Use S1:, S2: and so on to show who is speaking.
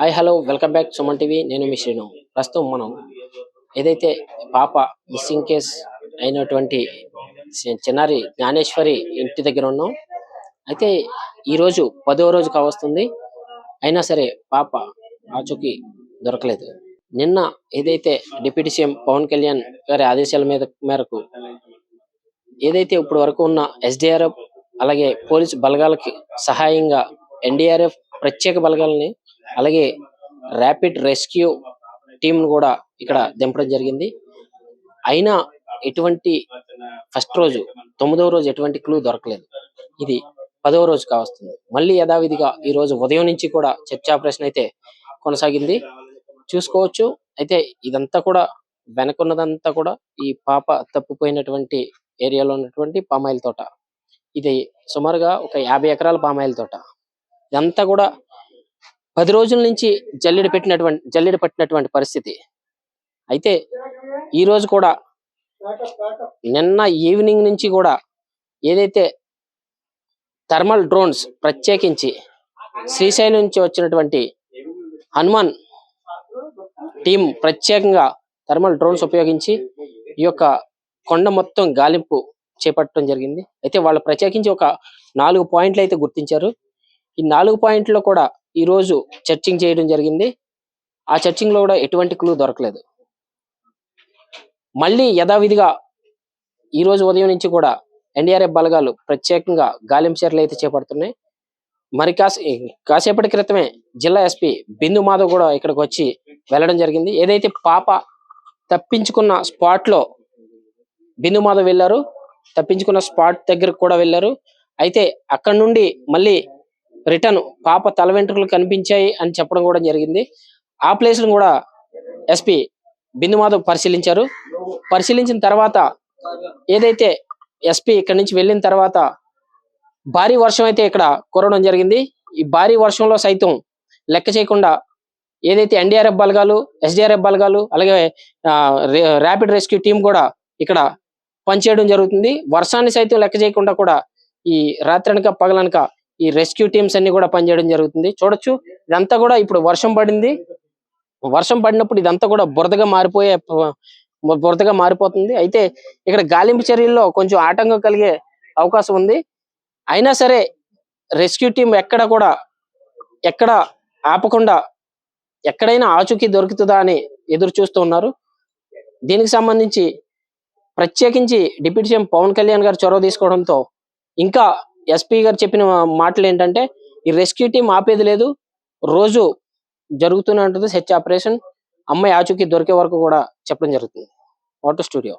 S1: Hi hello welcome back Suman TV. నేను మీ శ్రీను. ప్రస్తుతం మనం ఏదైతే పాప మిస్సింగ్ కేస్ అయినటువంటి చిన్నారి జ్ఞానేశ్వరి ఇంటి దగ్గర ఉన్నాం. అయితే ఈరోజు 10వ రోజు కావస్తుంది. అయినా సరే పాప ఆచూకీ దొరకలేదు. నిన్న ఏదైతే డిప్యూటీ సీఎం పవన్ కళ్యాణ్ గారి ఆదేశాల మేరకు ఏదైతే ఇప్పుడు వరకు ఉన్న ఎస్డిఆర్ఎఫ్ అలాగే పోలీసు బలగాలకి సహాయంగా ఎన్డీఆర్ఎఫ్ ప్రత్యేక బలగాలని అలాగే ర్యాపిడ్ రెస్క్యూ టీమ్ కూడా ఇక్కడ దింపడం జరిగింది. అయినా ఎటువంటి ఫస్ట్ రోజు 9వ రోజు ఎటువంటి క్లూ దొరకలేదు. ఇది 10వ రోజు కావస్తుంది. మళ్ళీ యథావిధిగా ఈ రోజు ఉదయం నుంచి కూడా సెర్చ్ ఆపరేషన్ అయితే కొనసాగింది. చూసుకోవచ్చు. అయితే ఇదంతా కూడా వెనకున్నదంతా కూడా ఈ పాప తప్పిపోయినటువంటి ఏరియాలో ఉన్నటువంటి పామాయిల్ తోట. ఇది సుమారుగా ఒక 50 ఎకరాల పామాయిల్ తోట. ఇదంతా కూడా 10 రోజుల నుంచి జల్లెడ పట్టినటువంటి పరిస్థితి. అయితే ఈ రోజు కూడా నిన్న ఈవినింగ్ నుంచి కూడా ఏదైతే థర్మల్ డ్రోన్స్ ప్రత్యేకించి శ్రీశైలం నుంచి వచ్చినటువంటి హనుమాన్ టీం ప్రత్యేకంగా థర్మల్ డ్రోన్స్ ఉపయోగించి ఈ యొక్క కొండ మొత్తం గాలింపు చేపట్టడం జరిగింది. అయితే వాళ్ళు ప్రత్యేకించి ఒక 4 పాయింట్లు అయితే గుర్తించారు. ఈ 4 పాయింట్లో కూడా ఈ రోజు చర్చింగ్ చేయడం జరిగింది. ఆ చర్చింగ్ లో కూడా ఎటువంటి క్లూ దొరకలేదు. మళ్ళీ యథావిధిగా ఈ రోజు ఉదయం నుంచి కూడా ఎన్డీఆర్ఎఫ్ బలగాలు ప్రత్యేకంగా గాలింపు చర్యలు అయితే చేపడుతున్నాయి. మరి కాసేపటి క్రితమే జిల్లా ఎస్పీ బిందు మాధవ్ కూడా ఇక్కడికి వచ్చి వెళ్ళడం జరిగింది. ఏదైతే పాప తప్పించుకున్న స్పాట్ లో బిందు మాధవ్ వెళ్ళారు, తప్పించుకున్న స్పాట్ దగ్గరకు కూడా వెళ్ళారు. అయితే అక్కడ నుండి మళ్ళీ రిటర్న్ పాప తల వెంట్రుకలు కనిపించాయి అని చెప్పడం కూడా జరిగింది. ఆ ప్లేస్ ను కూడా ఎస్పీ బిందు మాధవ్ పరిశీలించారు. పరిశీలించిన తర్వాత ఏదైతే ఎస్పీ ఇక్కడి నుంచి వెళ్ళిన తర్వాత భారీ వర్షం అయితే ఇక్కడ కురవడం జరిగింది. ఈ భారీ వర్షంలో సైతం లెక్క చేయకుండా ఏదైతే ఎన్డీఆర్ఎఫ్ బలగాలు, ఎస్డీఆర్ఎఫ్ బలగాలు అలాగే ర్యాపిడ్ రెస్క్యూ టీం కూడా ఇక్కడ పనిచేయడం జరుగుతుంది. వర్షాన్ని సైతం లెక్క చేయకుండా కూడా ఈ రాత్రనక పగలనక ఈ రెస్క్యూ టీమ్స్ అన్ని కూడా పనిచేయడం జరుగుతుంది. చూడొచ్చు, ఇదంతా కూడా ఇప్పుడు వర్షం పడింది. వర్షం పడినప్పుడు ఇదంతా కూడా బురదగా మారిపోతుంది. అయితే ఇక్కడ గాలింపు చర్యల్లో కొంచెం ఆటంకం కలిగే అవకాశం ఉంది. అయినా సరే రెస్క్యూ టీం ఎక్కడ ఆపకుండా ఎక్కడైనా ఆచూకీ దొరుకుతుందా అని ఎదురు చూస్తూ ఉన్నారు. దీనికి సంబంధించి ప్రత్యేకించి డిప్యూటీ సీఎం పవన్ కళ్యాణ్ గారు చొరవ తీసుకోవడంతో ఇంకా ఎస్పీ గారు చెప్పిన మాటలు ఏంటంటే ఈ రెస్క్యూ టీం ఆపేది లేదు, రోజు జరుగుతూనే ఉంటుంది సెర్చ్ ఆపరేషన్. అమ్మాయి ఆచూకీ దొరికే వరకు కూడా చెప్పడం జరుగుతుంది. Auto studio.